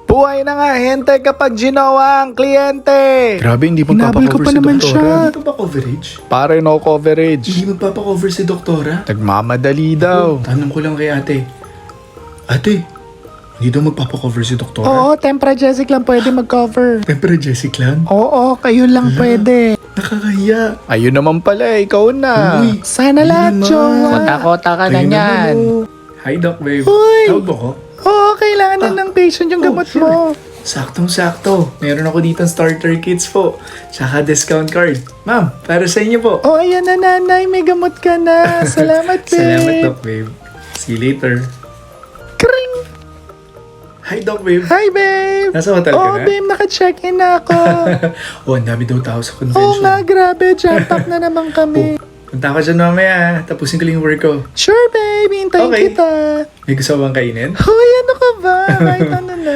Buhay na nga, hente kapag ginawa ang kliyente. Grabe, hindi Hinabol ka magpapakover pa si naman doktora. siya. Hindi pa ba coverage? Pare, no coverage. Hindi magpapakover si doktora? Nagmamadali daw. Tanong ko lang kay ate. Ate, hindi daw magpapakover si doktora? Oo, Tempragesic lang pwede mag-cover. Temperagesic lang? Oo, kayo lang pwede. Nakakahiya. Ayun naman pala, ikaw na. Uy, Sana lahat, naman. jowa. Kota-kota ka na Ayun yan. naman, oh. Hi, Doc, babe. Uy. Tawag ba ko? Oo, kailangan na ng patient yung gamot sure. mo. Saktong-sakto. Meron ako dito starter kits po. Tsaka discount card. Ma'am, para sa inyo po. Oh, ayan na nanay, may gamot ka na. Salamat, babe. Salamat, Doc, babe. See you later. Kring! Hi, Doc, babe. Hi, babe! Nasa hotel ka Oo, na? babe, naka-check-in na ako. Oh, ang dami daw tao sa Oo convention. nga, grabe, jam-pack na naman kami. Punta ka dyan mamaya. Tapusin ko lang yung work ko. Sure, babe, hintayin Okay. kita. May gusto bang kainin? Hoy, ano ka ba? Kahit ano na.